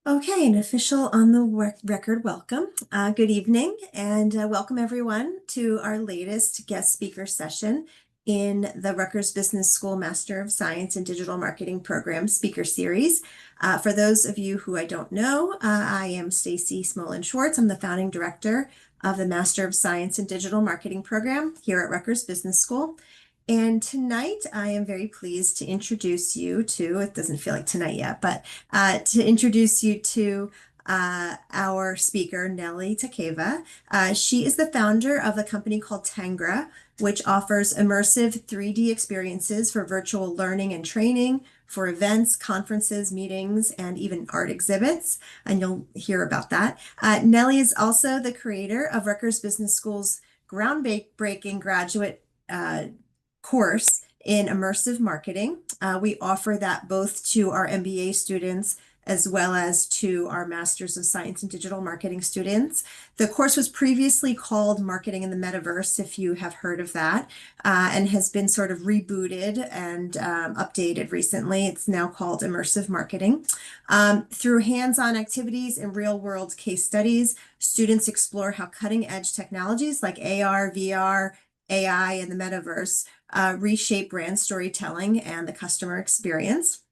Okay, an official on the record welcome. Good evening and welcome everyone to our latest guest speaker session in the Rutgers Business School Master of Science in Digital Marketing Program Speaker Series. For those of you who I don't know, I am Stacy Smolin-Schwartz. I'm the founding director of the Master of Science in Digital Marketing Program here at Rutgers Business School. And tonight I am very pleased to introduce you to, it doesn't feel like tonight yet, but to introduce you to our speaker, Nelly Tacheva. She is the founder of a company called Tangra, which offers immersive 3D experiences for virtual learning and training, for events, conferences, meetings, and even art exhibits. And you'll hear about that. Nelly is also the creator of Rutgers Business School's groundbreaking graduate course in immersive marketing. We offer that both to our MBA students as well as to our Masters of Science in Digital Marketing students. The course was previously called Marketing in the Metaverse, if you have heard of that, and has been sort of rebooted and updated recently. It's now called Immersive Marketing. Through hands-on activities and real-world case studies, students explore how cutting-edge technologies like AR, VR, AI, and the metaverse reshape brand storytelling and the customer experience.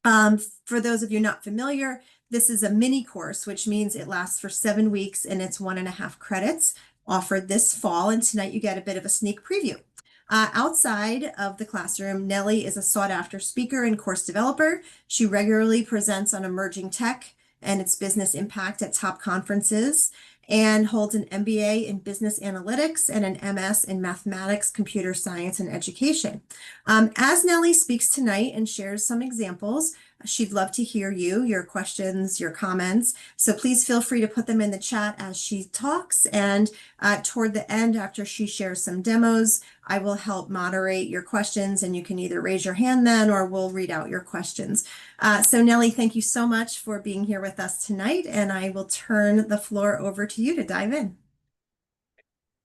For those of you not familiar, this is a mini course, which means it lasts for 7 weeks and it's 1.5 credits offered this fall. And tonight you get a bit of a sneak preview. Outside of the classroom, Nelly is a sought-after speaker and course developer. She regularly presents on emerging tech and its business impact at top conferences, and holds an MBA in business analytics and an MS in mathematics, computer science, and education. As Nelly speaks tonight and shares some examples, she'd love to hear you, your questions, your comments. So please feel free to put them in the chat as she talks. And toward the end, after she shares some demos, I will help moderate your questions, and you can either raise your hand then or we'll read out your questions. So Nelly, thank you so much for being here with us tonight, and I will turn the floor over to you to dive in.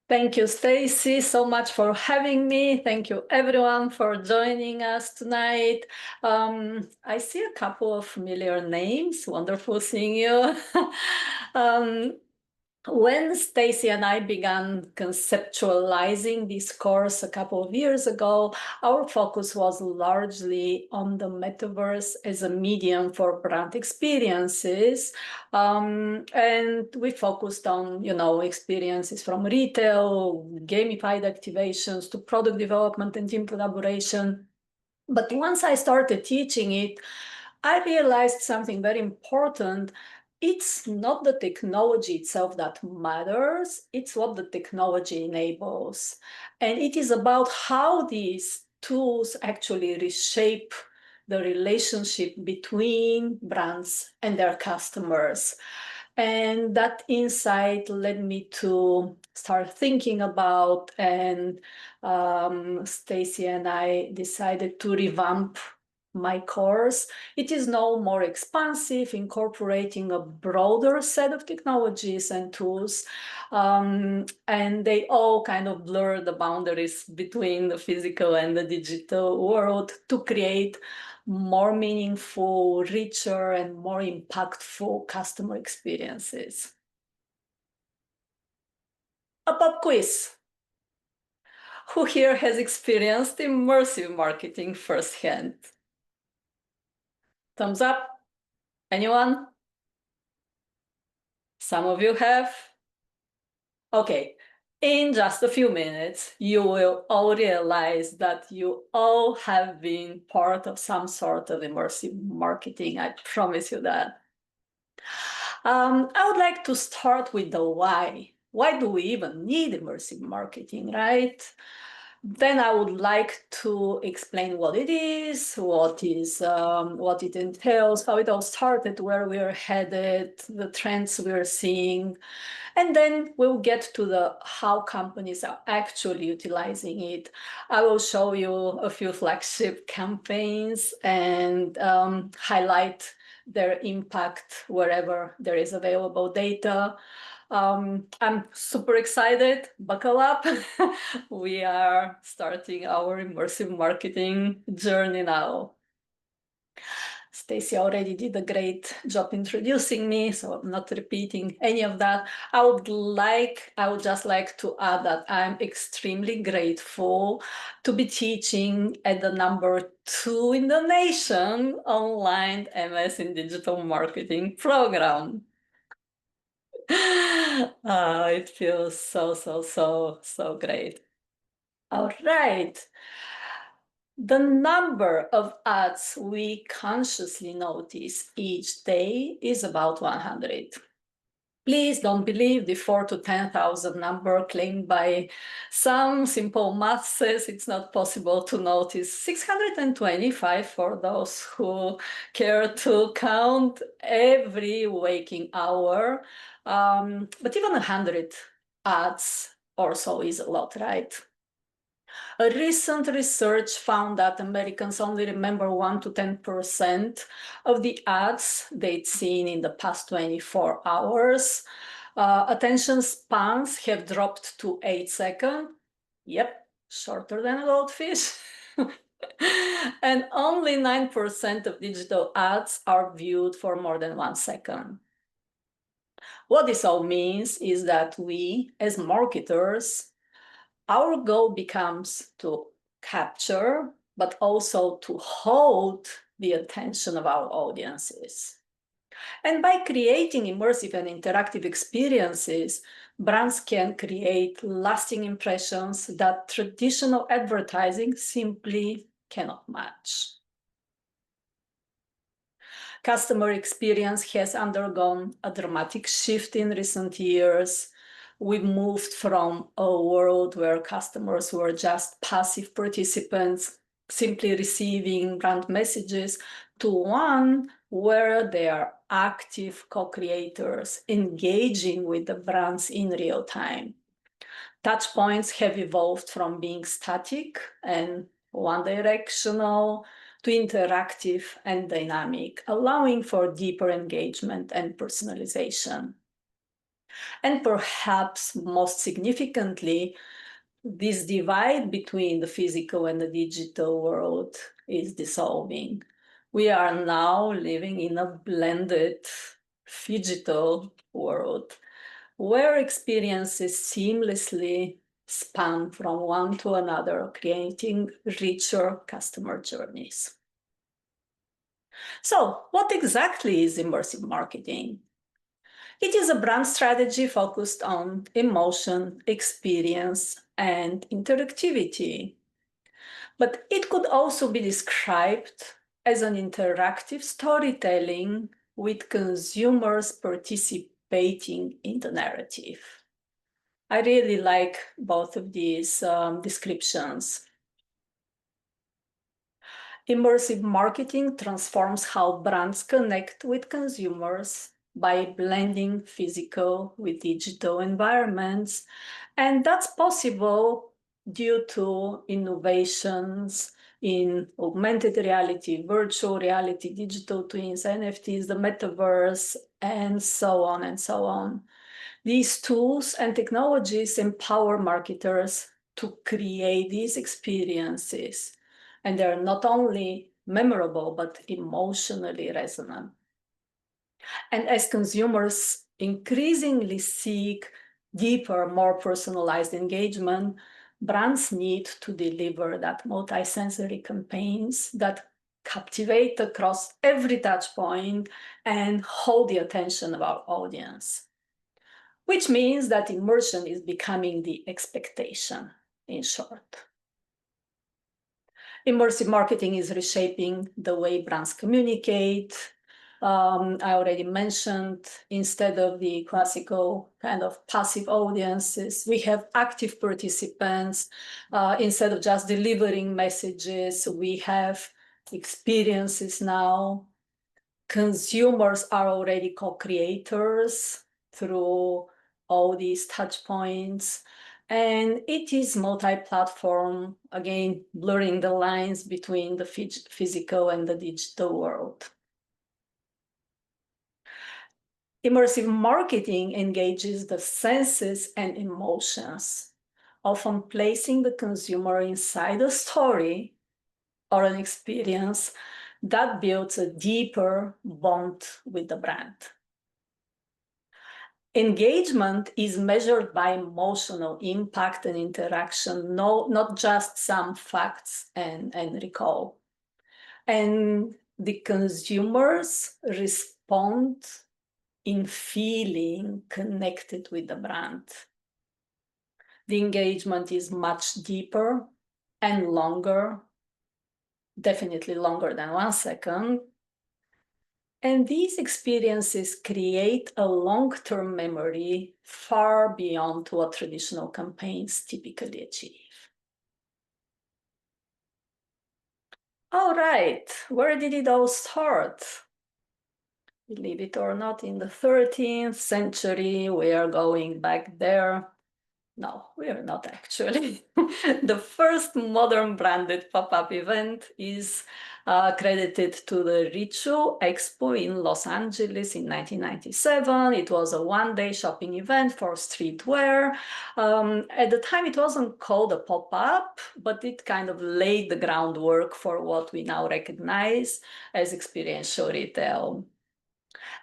Thank you, Stacy, so much for having me. Thank you, everyone, for joining us tonight. I see a couple of familiar names. Wonderful seeing you. When Stacy and I began conceptualizing this course a couple of years ago, our focus was largely on the metaverse as a medium for brand experiences. And we focused on, experiences from retail, gamified activations to product development and team collaboration. But once I started teaching it, I realized something very important. It's not the technology itself that matters, it's what the technology enables. And it is about how these tools actually reshape the relationship between brands and their customers. And that insight led me to start thinking about, and Stacy and I decided to revamp my course. It is now more expansive, incorporating a broader set of technologies and tools, and they all kind of blur the boundaries between the physical and the digital world to create more meaningful, richer, and more impactful customer experiences. A pop quiz. Who here has experienced immersive marketing firsthand? Thumbs up. Anyone? Some of you have. Okay, in just a few minutes, you will all realize that you all have been part of some sort of immersive marketing. I promise you that. I would like to start with the why. Why do we even need immersive marketing, right? Then I would like to explain what it is, what it entails, how it all started, where we are headed, the trends we're seeing, and then we'll get to the how companies are actually utilizing it. I will show you a few flagship campaigns and highlight their impact wherever there is available data. I'm super excited. Buckle up. We are starting our immersive marketing journey now. Stacy already did a great job introducing me, so I'm not repeating any of that. I would just like to add that I'm extremely grateful to be teaching at the #2 in the nation online MS in Digital Marketing program. It feels so great. All right. The number of ads we consciously notice each day is about 100. Please don't believe the 4,000 to 10,000 number claimed by some. Simple math says it's not possible to notice 625 for those who care to count every waking hour. But even 100 ads or so is a lot, right? A recent research found that Americans only remember 1 to 10% of the ads they'd seen in the past 24 hours. Attention spans have dropped to 8 seconds. Yep, shorter than a goldfish. And only 9% of digital ads are viewed for more than 1 second. What this all means is that we, as marketers, our goal becomes to capture, but also to hold the attention of our audiences. And by creating immersive and interactive experiences, brands can create lasting impressions that traditional advertising simply cannot match. Customer experience has undergone a dramatic shift in recent years. We moved from a world where customers were just passive participants, simply receiving brand messages, to one where they are active co-creators, engaging with the brands in real time. Touchpoints have evolved from being static and one-directional to interactive and dynamic, allowing for deeper engagement and personalization. And perhaps most significantly, this divide between the physical and the digital world is dissolving. We are now living in a blended phygital world where experiences seamlessly span from one to another, creating richer customer journeys. So, what exactly is immersive marketing? It is a brand strategy focused on emotion, experience, and interactivity. But it could also be described as an interactive storytelling with consumers participating in the narrative. I really like both of these descriptions. Immersive marketing transforms how brands connect with consumers by blending physical with digital environments. And that's possible due to innovations in augmented reality, virtual reality, digital twins, NFTs, the metaverse, and so on and so on. These tools and technologies empower marketers to create these experiences. And they're not only memorable, but emotionally resonant. And as consumers increasingly seek deeper, more personalized engagement, brands need to deliver that multi-sensory campaigns that captivate across every touch point and hold the attention of our audience. Which means that immersion is becoming the expectation, in short. Immersive marketing is reshaping the way brands communicate. I already mentioned, instead of the classical kind of passive audiences, we have active participants. Instead of just delivering messages, we have experiences now. Consumers are already co-creators through all these touch points. And it is multi-platform, again, blurring the lines between the physical and the digital world. Immersive marketing engages the senses and emotions, often placing the consumer inside a story or an experience that builds a deeper bond with the brand. Engagement is measured by emotional impact and interaction, not just some facts and recall. And the consumers respond in feeling connected with the brand. The engagement is much deeper and longer, definitely longer than 1 second. And these experiences create a long-term memory far beyond what traditional campaigns typically achieve. All right, where did it all start? Believe it or not, in the 13th century, we are going back there. No, we are not actually. The first modern branded pop-up event is credited to the Richu Expo in Los Angeles in 1997. It was a one-day shopping event for streetwear. At the time, it wasn't called a pop-up, but it kind of laid the groundwork for what we now recognize as experiential retail.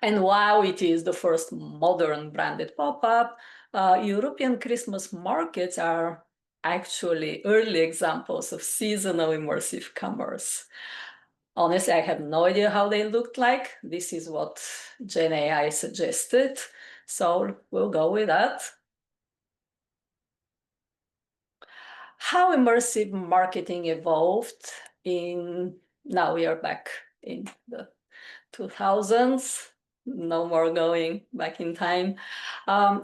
And while it is the first modern branded pop-up, European Christmas markets are actually early examples of seasonal immersive commerce. Honestly, I have no idea how they looked like. This is what Gen AI suggested, so we'll go with that. How immersive marketing evolved now we are back in the 2000s. No more going back in time.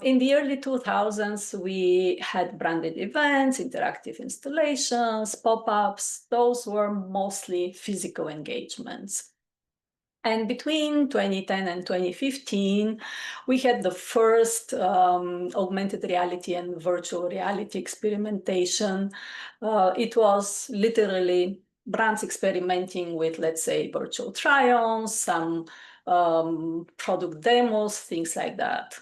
In the early 2000s, we had branded events, interactive installations, pop-ups. Those were mostly physical engagements. And between 2010 and 2015, we had the first augmented reality and virtual reality experimentation. It was literally brands experimenting with, let's say, virtual try-ons, some product demos, things like that.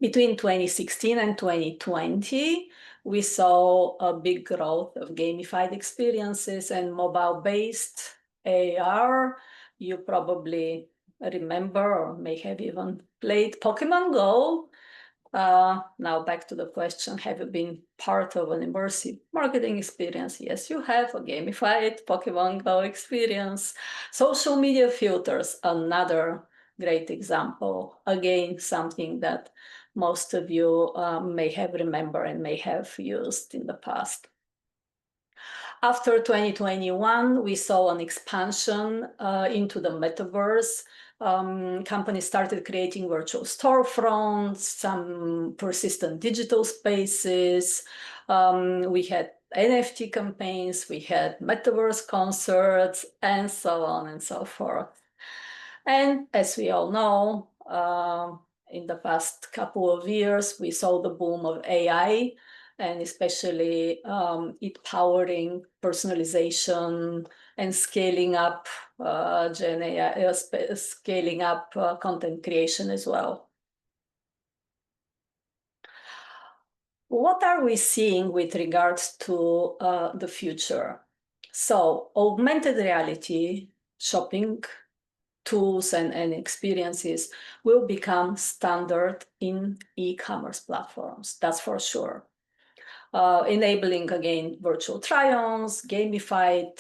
Between 2016 and 2020, we saw a big growth of gamified experiences and mobile-based AR. You probably remember or may have even played Pokemon Go. Now back to the question, have you been part of an immersive marketing experience? Yes, you have, a gamified Pokemon Go experience. Social media filters, another great example. Again, something that most of you may have remembered and may have used in the past. After 2021, we saw an expansion into the metaverse. Companies started creating virtual storefronts, some persistent digital spaces. We had NFT campaigns, we had metaverse concerts, and so on and so forth. And as we all know, in the past couple of years, we saw the boom of AI, and especially it powering personalization and scaling up Gen AI, scaling up content creation as well. What are we seeing with regards to the future? So augmented reality, shopping tools and experiences will become standard in e-commerce platforms, that's for sure. Enabling, again, virtual try-ons, gamified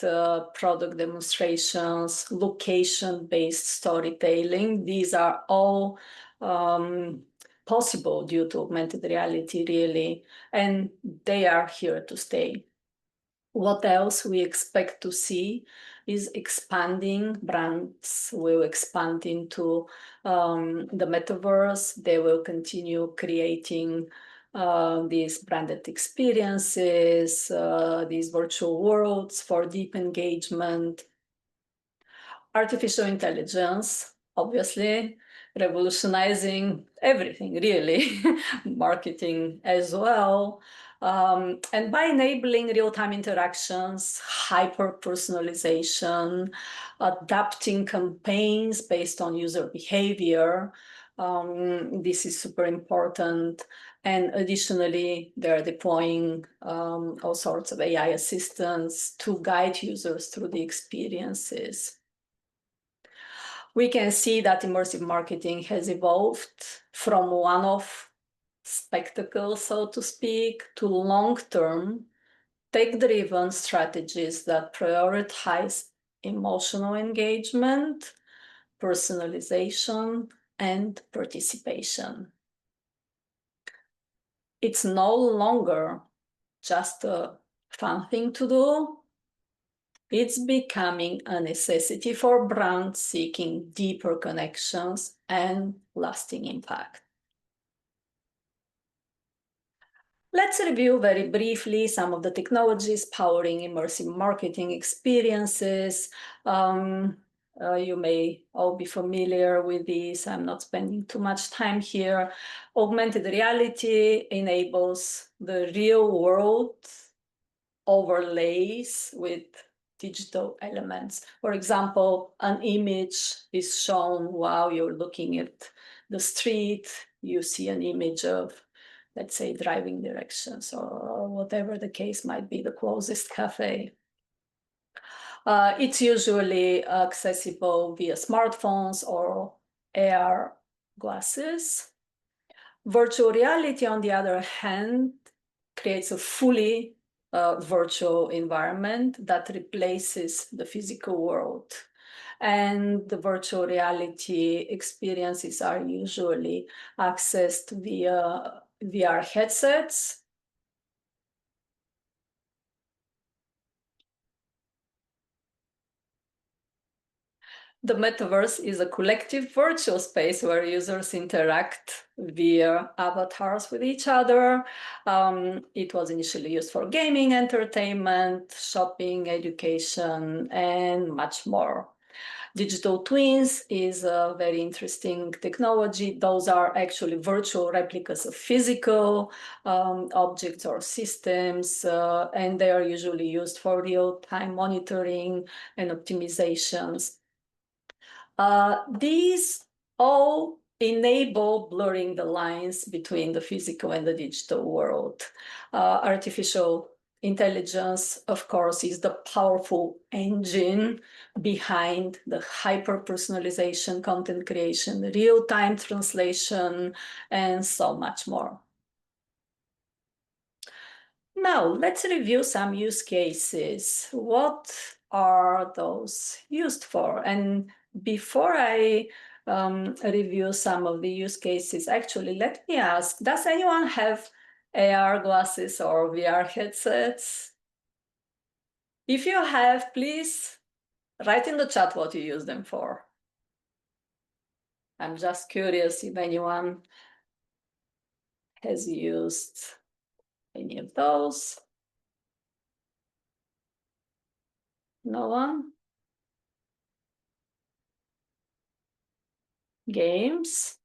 product demonstrations, location-based storytelling. These are all possible due to augmented reality, really, and they are here to stay. What else we expect to see is expanding. Brands will expand into the metaverse. They will continue creating these branded experiences, these virtual worlds for deep engagement. Artificial intelligence, obviously, revolutionizing everything, really, marketing as well. And by enabling real-time interactions, hyper-personalization, adapting campaigns based on user behavior, this is super important. And additionally, they're deploying all sorts of AI assistants to guide users through the experiences. We can see that immersive marketing has evolved from one-off spectacle, so to speak, to long-term tech-driven strategies that prioritize emotional engagement, personalization, and participation. It's no longer just a fun thing to do. It's becoming a necessity for brands seeking deeper connections and lasting impact. Let's review very briefly some of the technologies powering immersive marketing experiences. You may all be familiar with these. I'm not spending too much time here. Augmented reality enables the real world overlays with digital elements. For example, an image is shown while you're looking at the street. You see an image of, let's say, driving directions or whatever the case might be, the closest cafe. It's usually accessible via smartphones or AR glasses. Virtual reality, on the other hand, creates a fully virtual environment that replaces the physical world. And the virtual reality experiences are usually accessed via VR headsets. The metaverse is a collective virtual space where users interact via avatars with each other. It was initially used for gaming, entertainment, shopping, education, and much more. Digital twins is a very interesting technology. Those are actually virtual replicas of physical objects or systems, and they are usually used for real-time monitoring and optimizations. These all enable blurring the lines between the physical and the digital world. Artificial intelligence, of course, is the powerful engine behind the hyper-personalization, content creation, real-time translation, and so much more. Now, let's review some use cases. What are those used for? And before I review some of the use cases, actually, let me ask, does anyone have AR glasses or VR headsets? If you have, please write in the chat what you use them for. I'm just curious if anyone has used any of those. No one? Games?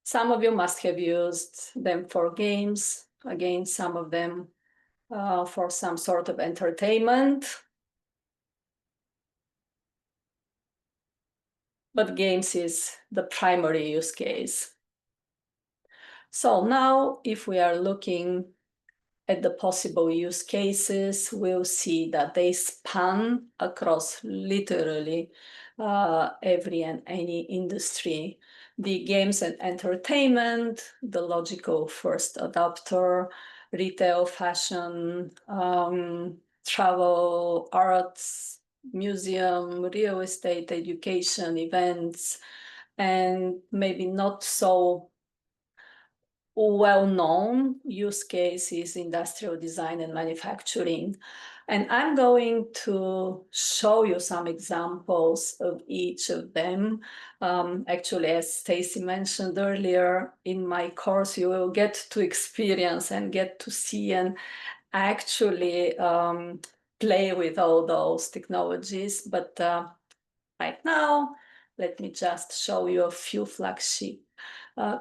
Some of you must have used them for games. Again, some of them for some sort of entertainment. But games is the primary use case. So now, if we are looking at the possible use cases, we'll see that they span across literally every and any industry. The games and entertainment, the logical first adopter, retail, fashion, travel, arts, museum, real estate, education, events, and maybe not so well-known use case is industrial design and manufacturing. And I'm going to show you some examples of each of them. Actually, as Stacy mentioned earlier, in my course, you will get to experience and get to see and actually play with all those technologies. But right now, let me just show you a few flagship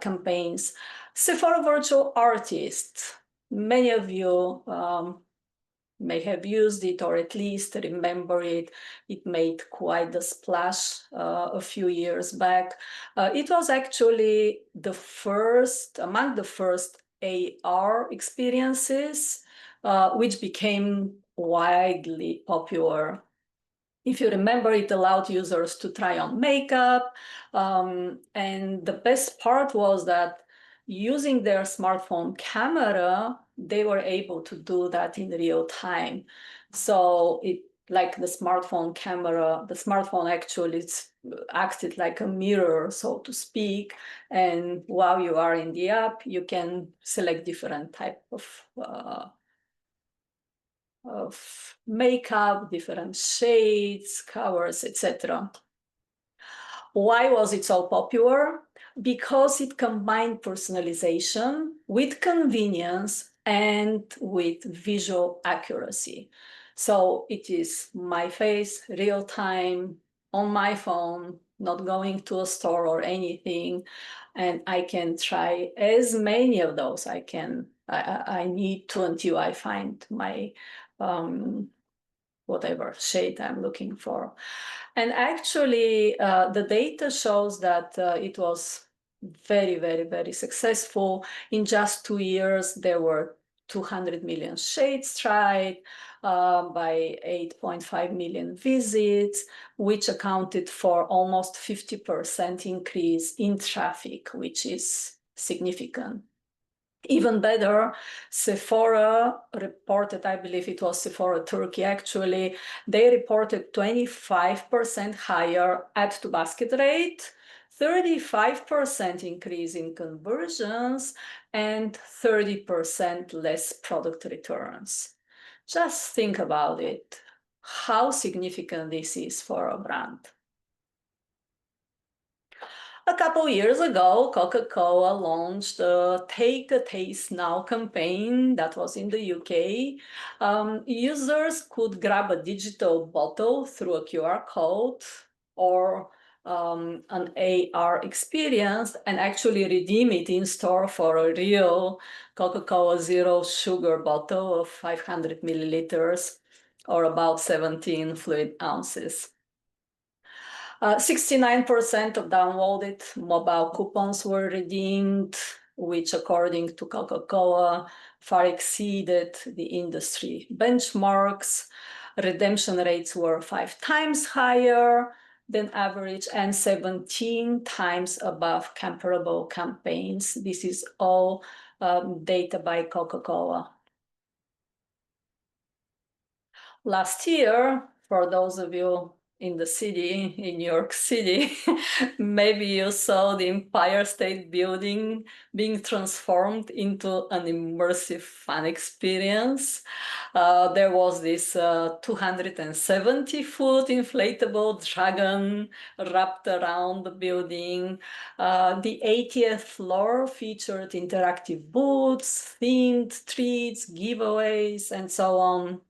campaigns. So for a virtual artist, many of you may have used it or at least remember it. It made quite a splash a few years back. It was actually the first, among the first AR experiences, which became widely popular. If you remember, it allowed users to try on makeup. And the best part was that using their smartphone camera, they were able to do that in real time. So it, like the smartphone camera, the smartphone actually acted like a mirror, so to speak. And while you are in the app, you can select different type of makeup, different shades, colors, etc. Why was it so popular? Because it combined personalization with convenience and with visual accuracy. So it is my face, real time, on my phone, not going to a store or anything. And I can try as many of those I need to until I find my whatever shade I'm looking for. And actually, the data shows that it was very, very, very successful. In just 2 years, there were 200 million shades tried by 8.5 million visits, which accounted for almost 50% increase in traffic, which is significant. Even better, Sephora reported, I believe it was Sephora Turkey actually, they reported 25% higher add to basket rate, 35% increase in conversions, and 30% less product returns. Just think about it, how significant this is for a brand. A couple years ago, Coca-Cola launched a Take a Taste Now campaign that was in the UK. Users could grab a digital bottle through a QR code or an AR experience and actually redeem it in store for a real Coca-Cola Zero Sugar bottle of 500 milliliters or about 17 fluid ounces. 69% of downloaded mobile coupons were redeemed, which according to Coca-Cola far exceeded the industry benchmarks. Redemption rates were 5 times higher than average and 17 times above comparable campaigns. This is all data by Coca-Cola. Last year, for those of you in the city, in New York City, maybe you saw the Empire State Building being transformed into an immersive fun experience. There was this 270-foot inflatable dragon wrapped around the building. The 80th floor featured interactive booths, themed treats, giveaways, and so on.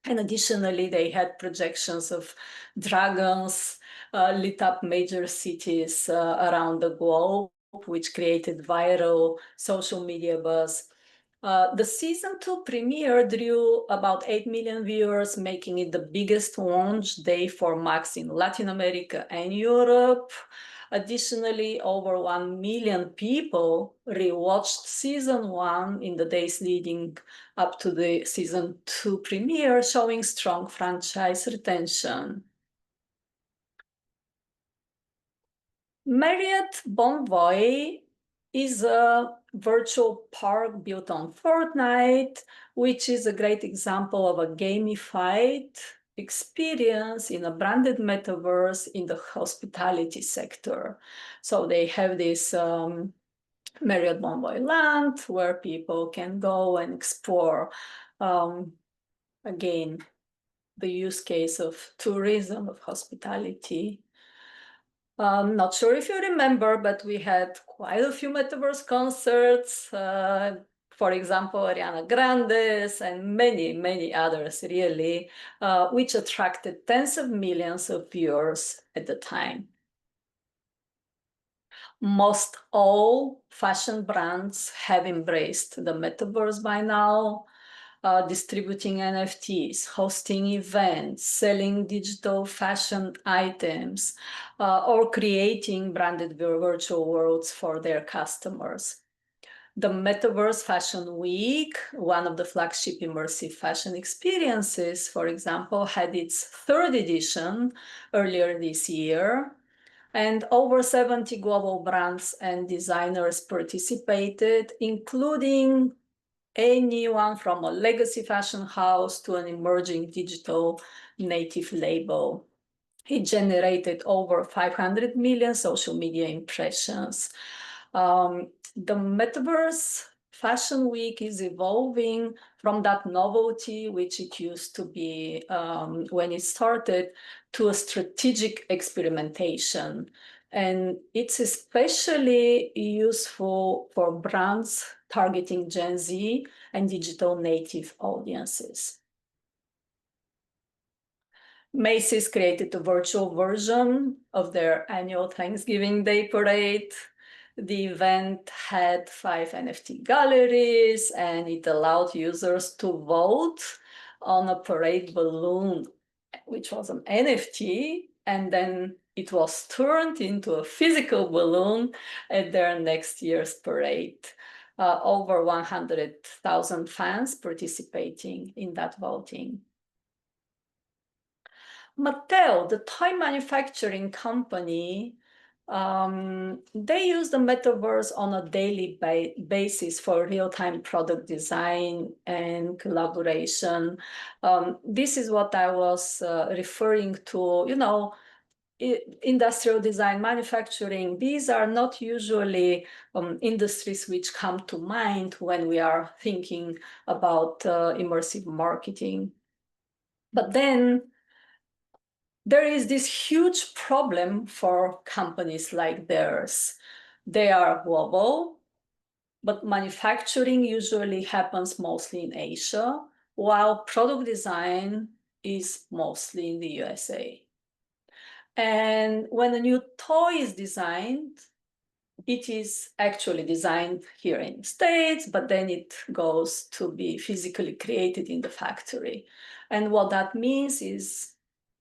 And additionally, they had projections of dragons lit up major cities around the globe, which created viral social media buzz. The season 2 premiere drew about 8 million viewers, making it the biggest launch day for Max in Latin America and Europe. Additionally, over 1 million people rewatched season 1 in the days leading up to the season 2 premiere, showing strong franchise retention. Marriott Bonvoy is a virtual park built on Fortnite, which is a great example of a gamified experience in a branded metaverse in the hospitality sector. So they have this Marriott Bonvoy Land where people can go and explore, again, the use case of tourism, of hospitality. Not sure if you remember, but we had quite a few metaverse concerts. For example, Ariana Grande's and many, many others, really, which attracted tens of millions of viewers at the time. Most all fashion brands have embraced the metaverse by now. distributing NFTs, hosting events, selling digital fashion items, or creating branded virtual worlds for their customers. The Metaverse Fashion Week, one of the flagship immersive fashion experiences, for example, had its third edition earlier this year. And over 70 global brands and designers participated, including anyone from a legacy fashion house to an emerging digital native label. It generated over 500 million social media impressions. The Metaverse Fashion Week is evolving from that novelty, which it used to be when it started, to a strategic experimentation. And it's especially useful for brands targeting Gen Z and digital native audiences. Macy's created a virtual version of their annual Thanksgiving Day parade. The event had 5 NFT galleries, and it allowed users to vote on a parade balloon, which was an NFT, and then it was turned into a physical balloon at their next year's parade. Over 100,000 fans participating in that voting. Mattel, the toy manufacturing company, they use the metaverse on a daily basis for real-time product design and collaboration. This is what I was referring to, industrial design, manufacturing. These are not usually industries which come to mind when we are thinking about immersive marketing. But then there is this huge problem for companies like theirs. They are global, but manufacturing usually happens mostly in Asia, while product design is mostly in the USA. And when a new toy is designed, it is actually designed here in the States, but then it goes to be physically created in the factory. And what that means is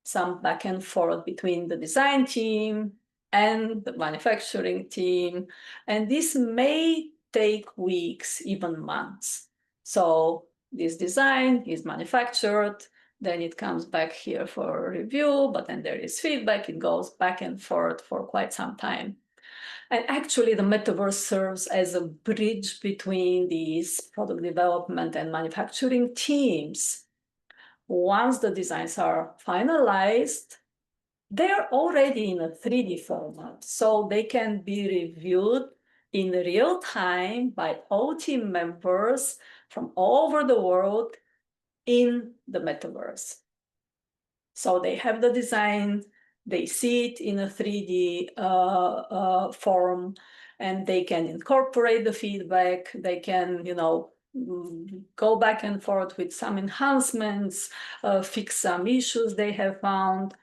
some back and forth between the design team and the manufacturing team. And this may take weeks, even months. So this design is manufactured, then it comes back here for review, but then there is feedback, it goes back and forth for quite some time. And actually, the metaverse serves as a bridge between these product development and manufacturing teams. Once the designs are finalized, they're already in a 3D format, so they can be reviewed in real time by all team members from all over the world in the metaverse. So they have the design, they see it in a 3D form, and they can incorporate the feedback. They can, go back and forth with some enhancements, fix some issues they have found.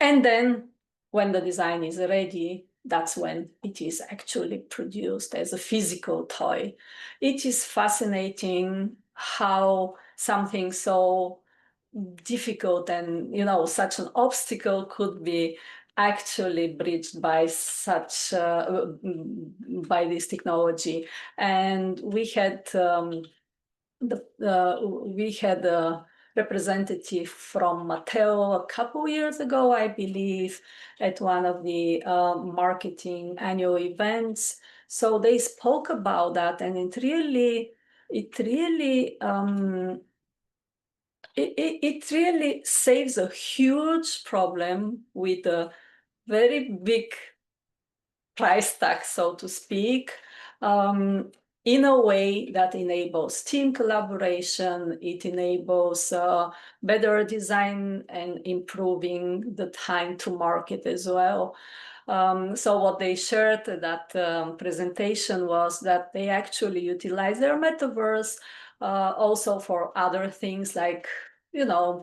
And then when the design is ready, that's when it is actually produced as a physical toy. It is fascinating how something so difficult and such an obstacle could be actually bridged by such by this technology. And we had a representative from Mattel a couple years ago, I believe, at one of the marketing annual events. So they spoke about that, and it really saves a huge problem with a very big price tag, so to speak, in a way that enables team collaboration. It enables better design and improving the time to market as well. So what they shared at that presentation was that they actually utilize their metaverse also for other things like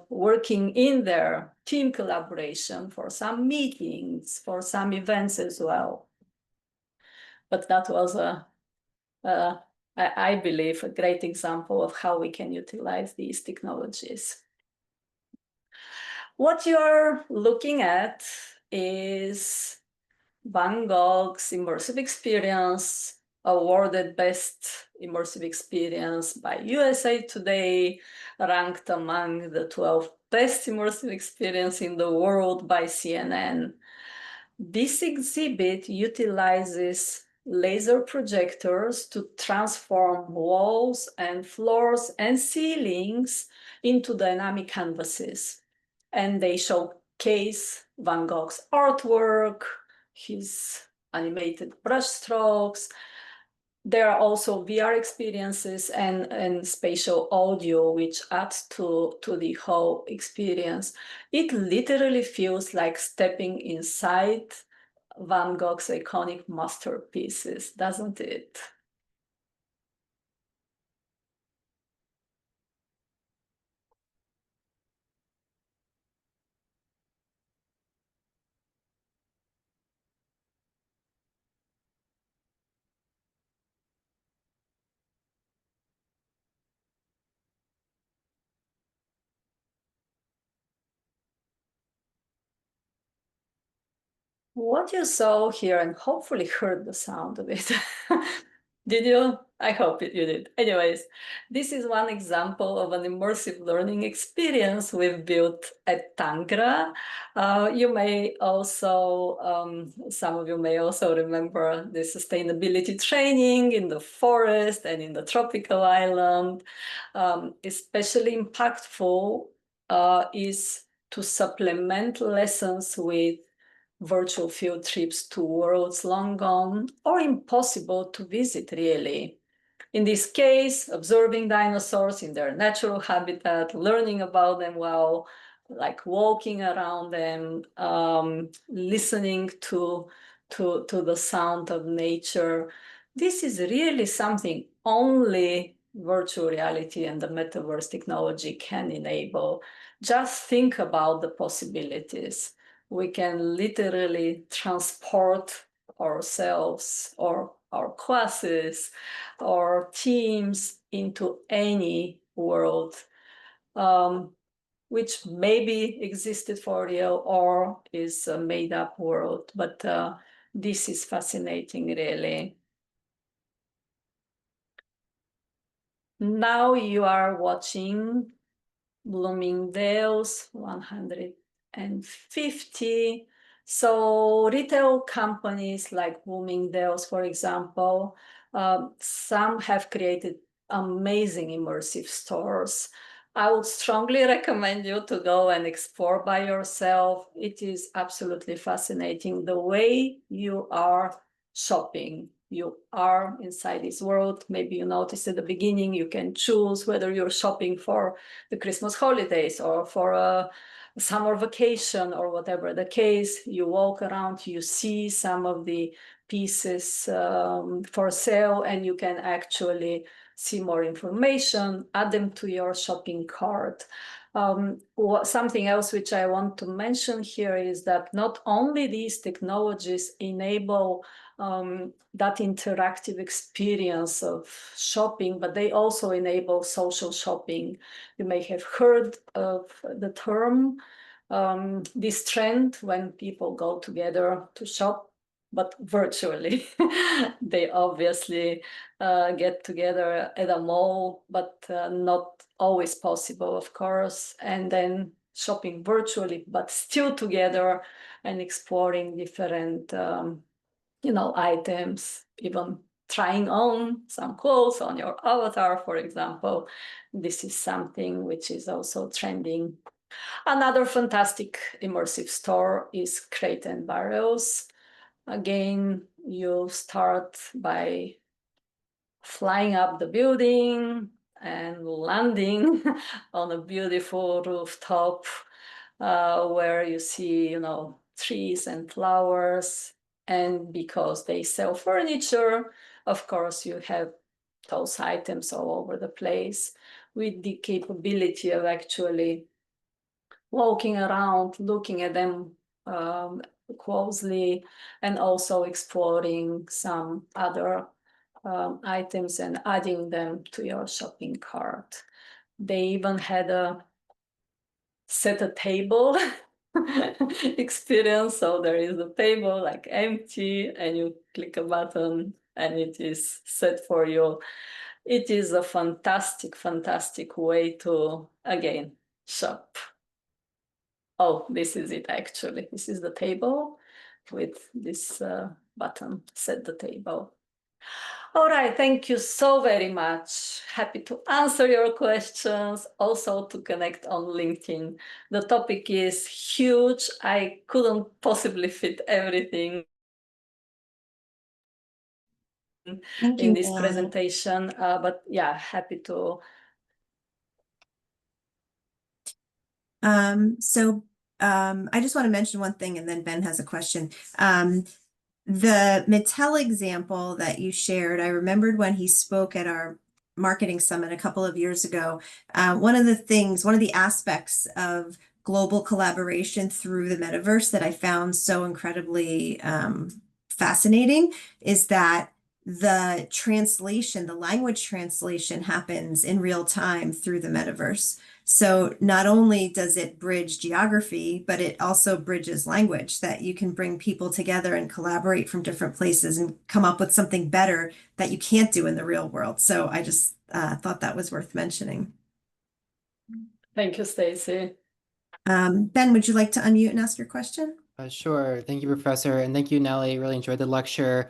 working in their team collaboration, for some meetings, for some events as well. But that was I believe, a great example of how we can utilize these technologies. What you're looking at is Van Gogh's immersive experience, awarded best immersive experience by USA Today, ranked among the 12 best immersive experience in the world by CNN. This exhibit utilizes laser projectors to transform walls and floors and ceilings into dynamic canvases. And they showcase Van Gogh's artwork, his animated brushstrokes. There are also VR experiences and spatial audio, which adds to the whole experience. It literally feels like stepping inside Van Gogh's iconic masterpieces, doesn't it? What you saw here, and hopefully heard the sound of it. Did you? I hope you did. Anyways, this is one example of an immersive learning experience we've built at Tangra. You may also, some of you may also remember the sustainability training in the forest and in the tropical island. Especially impactful is to supplement lessons with virtual field trips to worlds long gone or impossible to visit, really. In this case, observing dinosaurs in their natural habitat, learning about them while like walking around them, listening to the sound of nature. This is really something only virtual reality and the metaverse technology can enable. Just think about the possibilities. We can literally transport ourselves or our classes or teams into any world, which maybe existed for real or is a made-up world. But this is fascinating, really. Now you are watching Bloomingdale's 150. So retail companies like Bloomingdale's, for example, some have created amazing immersive stores. I would strongly recommend you to go and explore by yourself. It is absolutely fascinating the way you are shopping. You are inside this world. Maybe you noticed at the beginning, you can choose whether you're shopping for the Christmas holidays or for a summer vacation or whatever the case. You walk around, you see some of the pieces for sale, and you can actually see more information, add them to your shopping cart. Something else which I want to mention here is that not only these technologies enable that interactive experience of shopping, but they also enable social shopping. You may have heard of the term, this trend when people go together to shop, but virtually. They obviously get together at a mall, but not always possible, of course, and then shopping virtually, but still together and exploring different items, even trying on some clothes on your avatar, for example. This is something which is also trending. Another fantastic immersive store is Crate and Barrels. Again, you start by flying up the building and landing on a beautiful rooftop where you see, trees and flowers. And because they sell furniture, of course, you have those items all over the place with the capability of actually walking around, looking at them closely, and also exploring some other items and adding them to your shopping cart. They even had a set a table experience. So there is a table like empty, and you click a button and it is set for you. It is a fantastic, fantastic way to, again, shop. Oh, this is it actually. This is the table with this button, set the table. All right, thank you so very much. Happy to answer your questions, also to connect on LinkedIn. The topic is huge. I couldn't possibly fit everything Thank in you, this Nelly. presentation, but yeah, happy to. I just want to mention one thing, and then Ben has a question. The Mattel example that you shared, I remembered when he spoke at our marketing summit a couple of years ago. One of the aspects of global collaboration through the metaverse that I found so incredibly fascinating is that the language translation happens in real time through the metaverse. So not only does it bridge geography, but it also bridges language, that you can bring people together and collaborate from different places and come up with something better that you can't do in the real world. So I just thought that was worth mentioning. Thank you, Stacy. Ben, would you like to unmute and ask your question? Sure. Thank you, Professor. And thank you, Nelly. Really enjoyed the lecture.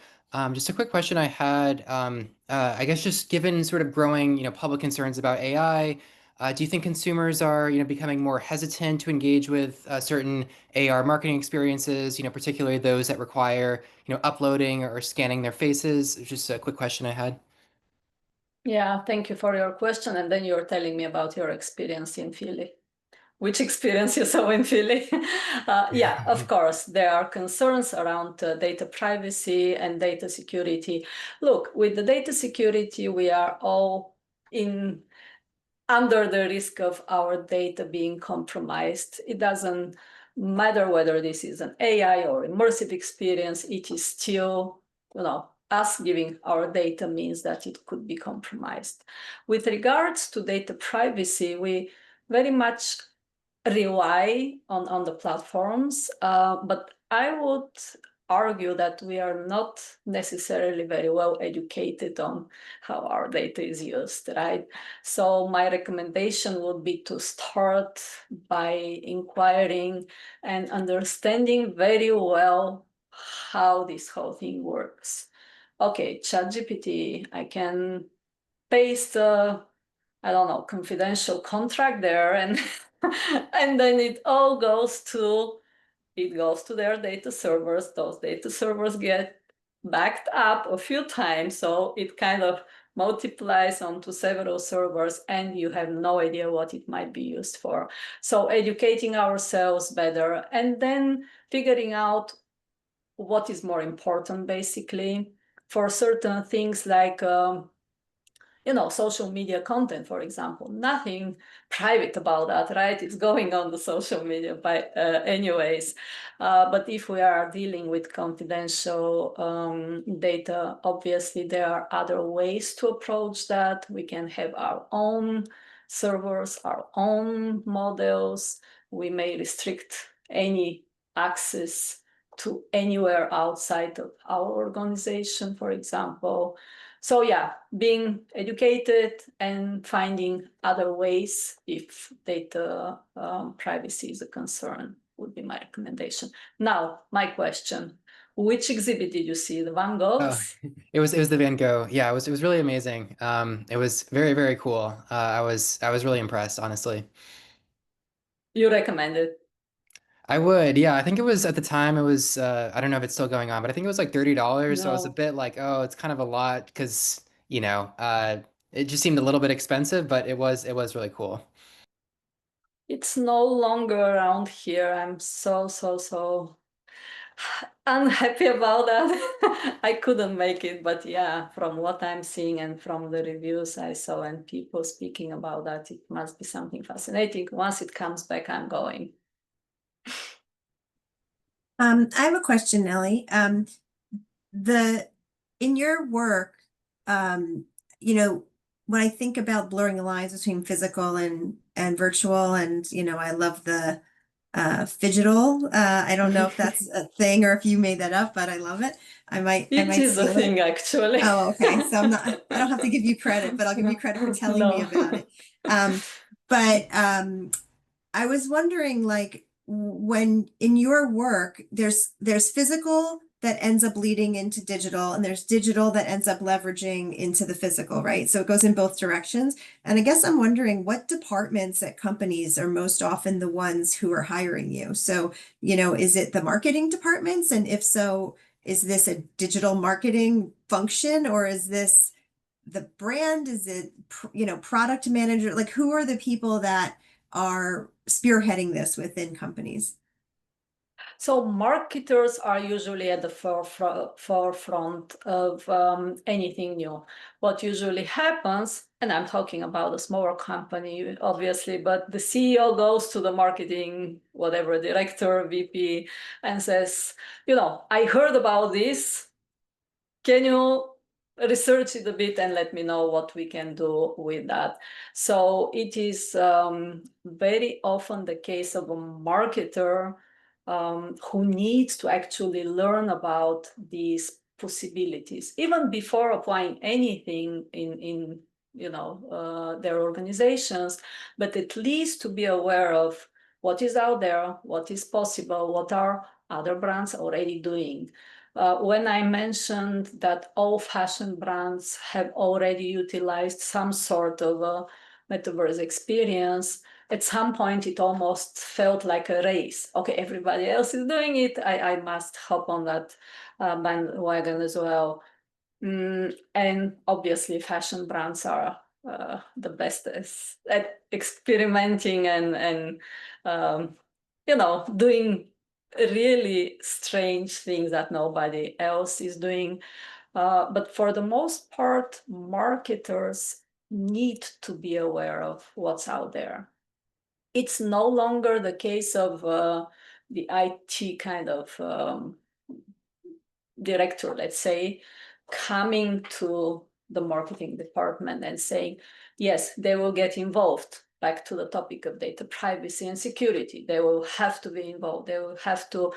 Just a quick question I had, I guess just given sort of growing, public concerns about AI, do you think consumers are, becoming more hesitant to engage with certain AR marketing experiences, particularly those that require, uploading or scanning their faces? Just a quick question I had. Yeah, thank you for your question. And then you're telling me about your experience in Philly. Which experience you saw in Philly? Yeah, of course, there are concerns around data privacy and data security. Look, with the data security, we are all under the risk of our data being compromised. It doesn't matter whether this is an AI or immersive experience, it is still, us giving our data means that it could be compromised. With regards to data privacy, we very much rely on the platforms, but I would argue that we are not necessarily very well educated on how our data is used, right? So my recommendation would be to start by inquiring and understanding very well how this whole thing works. Okay, ChatGPT, I can paste I don't know, confidential contract there, and and then it goes to their data servers. Those data servers get backed up a few times, so it kind of multiplies onto several servers, and you have no idea what it might be used for. So educating ourselves better, and then figuring out what is more important, basically, for certain things like social media content, for example. Nothing private about that, right? It's going on the social media anyways. But if we are dealing with confidential data, obviously there are other ways to approach that. We can have our own servers, our own models. We may restrict any access to anywhere outside of our organization, for example. So yeah, being educated and finding other ways if data privacy is a concern would be my recommendation. Now, my question, which exhibit did you see? The Van Oh, Goghs? it was the Van Gogh. Yeah, it was really amazing. It was very, very cool. I was really impressed, honestly. You recommend it? I would, yeah. I think it was at the time it was I don't know if it's still going on, but I think it was like $30. So I was a No, bit like, oh, it's kind of a lot because, it just seemed a little bit expensive, but it was really cool. it's no longer around here. I'm so unhappy about that. I couldn't make it, but yeah, from what I'm seeing and from the reviews I saw and people speaking about that, it must be something fascinating. Once it comes back, I'm going. I have a question, Nelly. The In your work, you know, when I think about blurring the lines between physical and virtual, and I love the phygital. I don't know if that's a thing or if you made that up, but I love it. I It might is a steal it. thing, actually. Oh, okay. So I don't have to give you credit, but I'll give you credit for telling me No. about it. But I was wondering, like, when in your work, there's physical that ends up leading into digital, and there's digital that ends up leveraging into the physical, right? So it goes in both directions. And I guess I'm wondering what departments at companies are most often the ones who are hiring you. So, is it the marketing departments? And if so, is this a digital marketing function, or is this the brand? Is it, product manager? Like, who are the people that are spearheading this within companies? So marketers are usually at the forefront of anything new. What usually happens, and I'm talking about a smaller company, obviously, but the CEO goes to the marketing, whatever, director, VP, and says, I heard about this. Can you research it a bit and let me know what we can do with that? So it is very often the case of a marketer who needs to actually learn about these possibilities, even before applying anything in their organizations, but at least to be aware of what is out there, what is possible, what are other brands already doing. When I mentioned that all fashion brands have already utilized some sort of a metaverse experience, at some point it almost felt like a race. Okay, everybody else is doing it. I must hop on that bandwagon as well. And obviously fashion brands are the best at experimenting and doing really strange things that nobody else is doing. But for the most part, marketers need to be aware of what's out there. It's no longer the case of the IT kind of director, let's say, coming to the marketing department and saying, yes, they will get involved. Back to the topic of data privacy and security, they will have to be involved. They will have to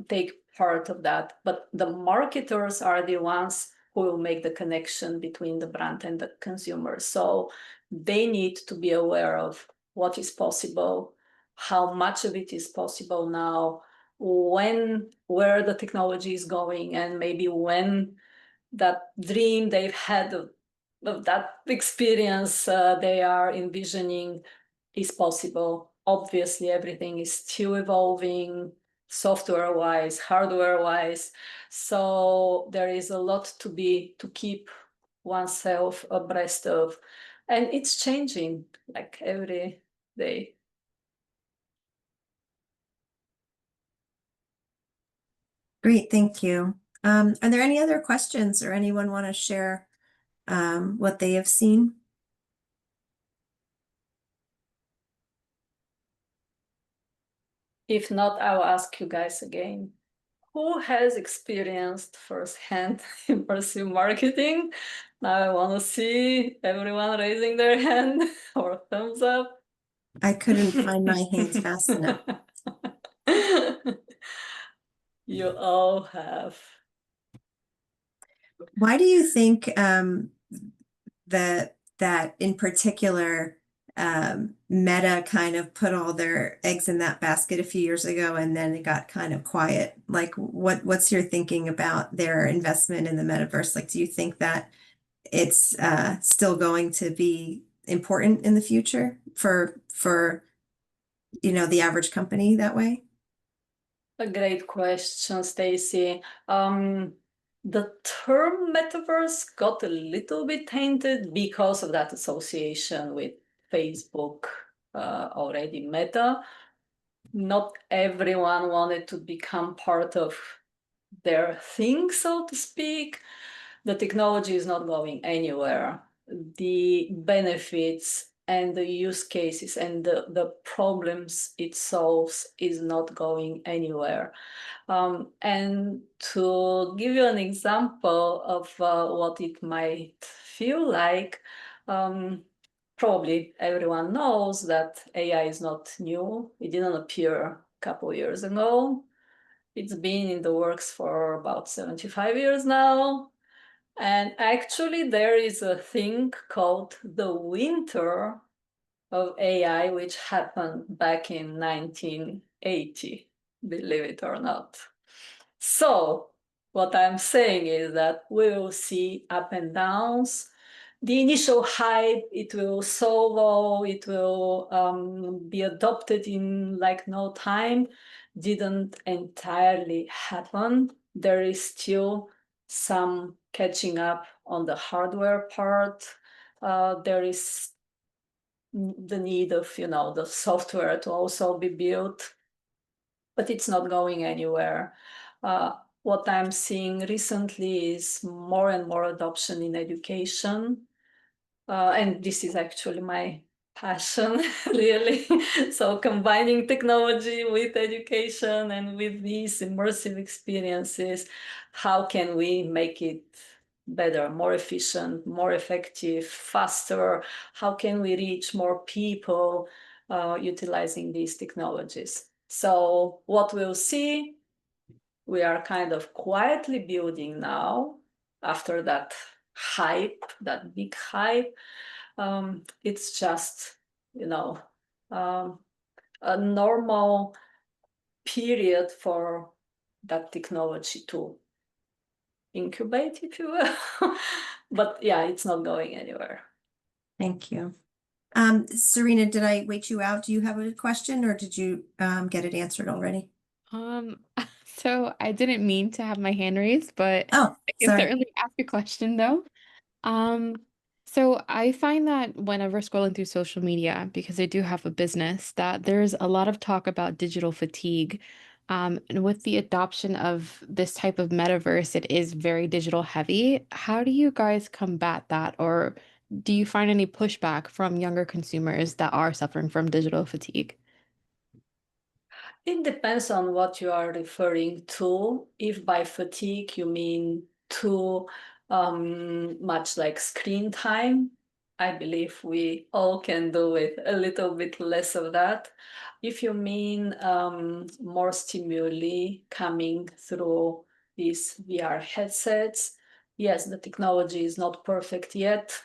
take part of that. But the marketers are the ones who will make the connection between the brand and the consumer. So they need to be aware of what is possible, how much of it is possible now, where the technology is going, and maybe when that dream they've had of that experience they are envisioning is possible. Obviously, everything is still evolving, software-wise, hardware-wise. So there is a lot to keep oneself abreast of. And it's changing like every day. Great, thank you. Are there any other questions or anyone want to share what they have seen? If not, I'll ask you guys again. Who has experienced firsthand immersive marketing? Now I want to see everyone raising their hand or thumbs up. I couldn't find my hands fast enough. You all have. Why do you think that in particular Meta kind of put all their eggs in that basket a few years ago, and then it got kind of quiet? Like, what's your thinking about their investment in the metaverse? Like, do you think that it's still going to be important in the future for the average company that way? A great question, Stacy. The term metaverse got a little bit tainted because of that association with Facebook, already Meta. Not everyone wanted to become part of their thing, so to speak. The technology is not going anywhere. The benefits and the use cases and the problems it solves is not going anywhere. And to give you an example of what it might feel like, probably everyone knows that AI is not new. It didn't appear a couple of years ago. It's been in the works for about 75 years now. And actually, there is a thing called the winter of AI, which happened back in 1980, believe it or not. So what I'm saying is that we will see up and downs. The initial hype, it will solo, it will be adopted in like no time, didn't entirely happen. There is still some catching up on the hardware part. There is the need of, the software to also be built, but it's not going anywhere. What I'm seeing recently is more and more adoption in education. And this is actually my passion, really. So combining technology with education and with these immersive experiences, how can we make it better, more efficient, more effective, faster? How can we reach more people utilizing these technologies? So what we'll see, we are kind of quietly building now after that hype, that big hype. It's just, a normal period for that technology to incubate, if you will. But yeah, it's not going anywhere. Thank you. Serena, did I wait you out? Do you have a question or did you get it answered already? Um, so I didn't mean to have my hand raised, but Oh, I can sorry. certainly ask a question though. Um, so I find that whenever scrolling through social media, because I do have a business, that there's a lot of talk about digital fatigue. And with the adoption of this type of metaverse, it is very digital heavy. How do you guys combat that? Or do you find any pushback from younger consumers that are suffering from digital fatigue? It depends on what you are referring to. If by fatigue you mean too much like screen time, I believe we all can do with a little bit less of that. If you mean more stimuli coming through these VR headsets, yes, the technology is not perfect yet.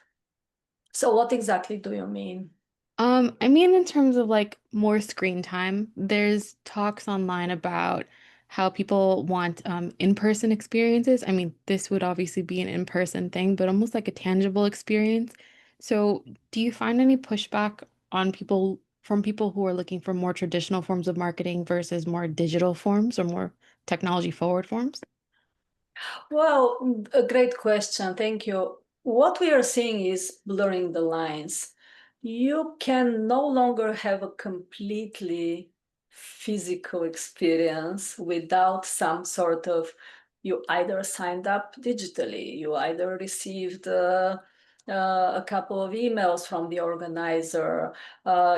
So what exactly do you mean? I mean, in terms of like more screen time, there's talks online about how people want in-person experiences. I mean, this would obviously be an in-person thing, but almost like a tangible experience. So, do you find any pushback on people from people who are looking for more traditional forms of marketing versus more digital forms or more technology forward forms? Well, a great question. Thank you. What we are seeing is blurring the lines. You can no longer have a completely physical experience without some sort of, you either signed up digitally, you either received a couple of emails from the organizer,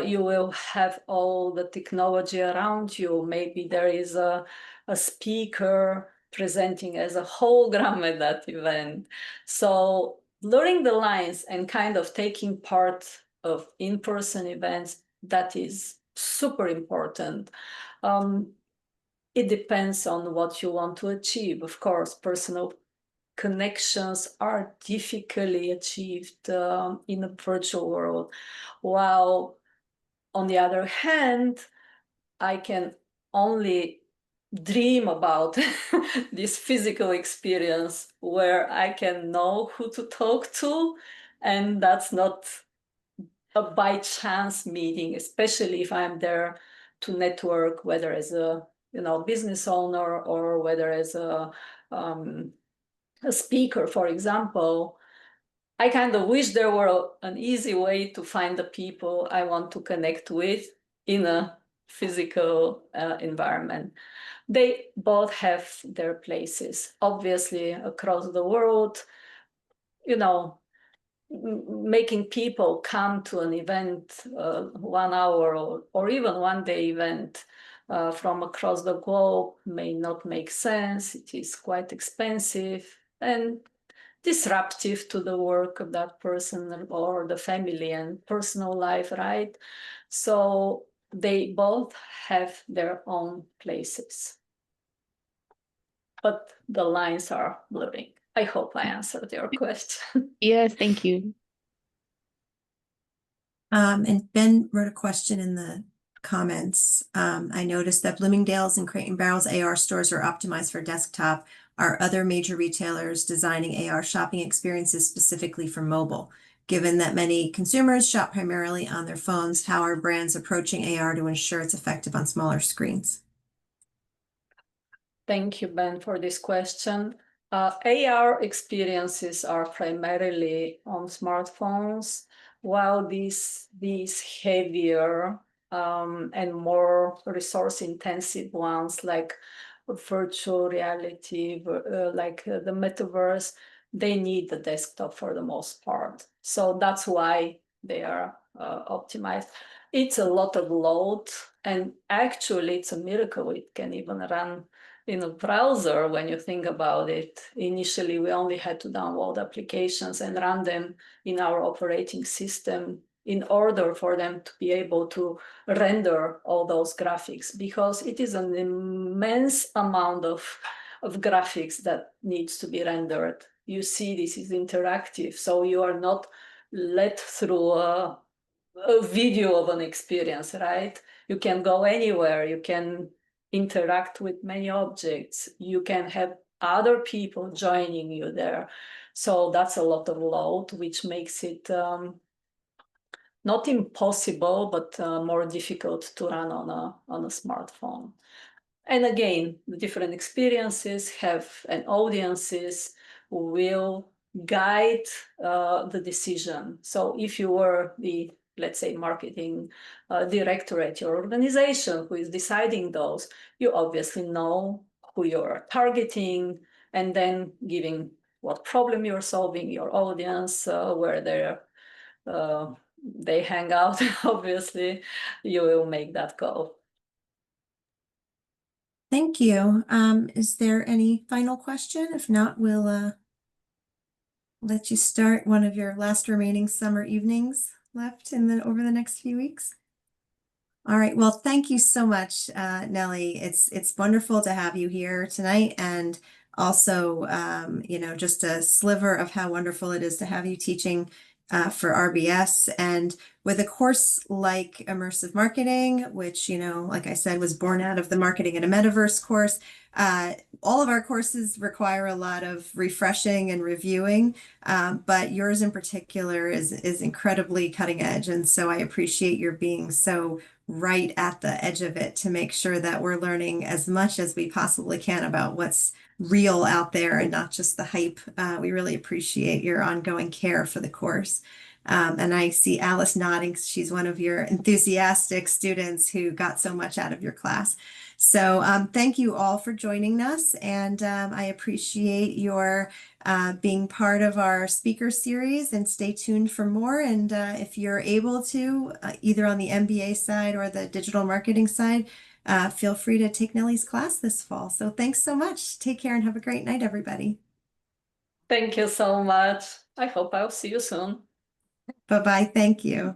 you will have all the technology around you. Maybe there is a speaker presenting as a hologram at that event. So blurring the lines and kind of taking part of in-person events, that is super important. It depends on what you want to achieve. Of course, personal connections are difficultly achieved in a virtual world, while on the other hand, I can only dream about this physical experience where I can know who to talk to, and that's not a by chance meeting, especially if I'm there to network, whether as a business owner or whether as a speaker, for example. I kind of wish there were an easy way to find the people I want to connect with in a physical environment. They both have their places. Obviously, across the world, you know, making people come to an event, 1 hour or even 1 day event from across the globe may not make sense. It is quite expensive and disruptive to the work of that person or the family and personal life, right? So they both have their own places, but the lines are blurring. I hope I answered your question. Yes, thank you. And Ben wrote a question in the comments. I noticed that Bloomingdale's and Crate and Barrel's AR stores are optimized for desktop. Are other major retailers designing AR shopping experiences specifically for mobile? Given that many consumers shop primarily on their phones, how are brands approaching AR to ensure it's effective on smaller screens? Thank you, Ben, for this question. AR experiences are primarily on smartphones, while these heavier and more resource-intensive ones, like virtual reality, like the metaverse, they need the desktop for the most part. So that's why they are optimized. It's a lot of load, and actually it's a miracle it can even run in a browser when you think about it. Initially, we only had to download applications and run them in our operating system in order for them to be able to render all those graphics, because it is an immense amount of graphics that needs to be rendered. You see, this is interactive, so you are not led through a video of an experience, right? You can go anywhere, you can interact with many objects, you can have other people joining you there. So that's a lot of load, which makes it not impossible, but more difficult to run on a smartphone. And again, the different experiences have and audiences will guide the decision. So if you were the, let's say, marketing director at your organization who is deciding those, you obviously know who you're targeting, and then giving what problem you're solving, your audience, where they hang out, obviously, you will make that call. Thank you. Is there any final question? If not, we'll let you start one of your last remaining summer evenings left over the next few weeks. All right. Well, thank you so much, Nelly. It's wonderful to have you here tonight, and also, just a sliver of how wonderful it is to have you teaching for RBS. And with a course like Immersive Marketing, which, like I said, was born out of the Marketing in a Metaverse course, all of our courses require a lot of refreshing and reviewing, but yours in particular is incredibly cutting edge. And so I appreciate your being so right at the edge of it to make sure that we're learning as much as we possibly can about what's real out there and not just the hype. We really appreciate your ongoing care for the course. And I see Alice nodding. She's one of your enthusiastic students who got so much out of your class. So thank you all for joining us, and I appreciate your being part of our speaker series, and stay tuned for more. And if you're able to, either on the MBA side or the digital marketing side, feel free to take Nelly's class this fall. So thanks so much. Take care and have a great night, everybody. Thank you so much. I hope I'll see you soon. Bye-bye. Thank you.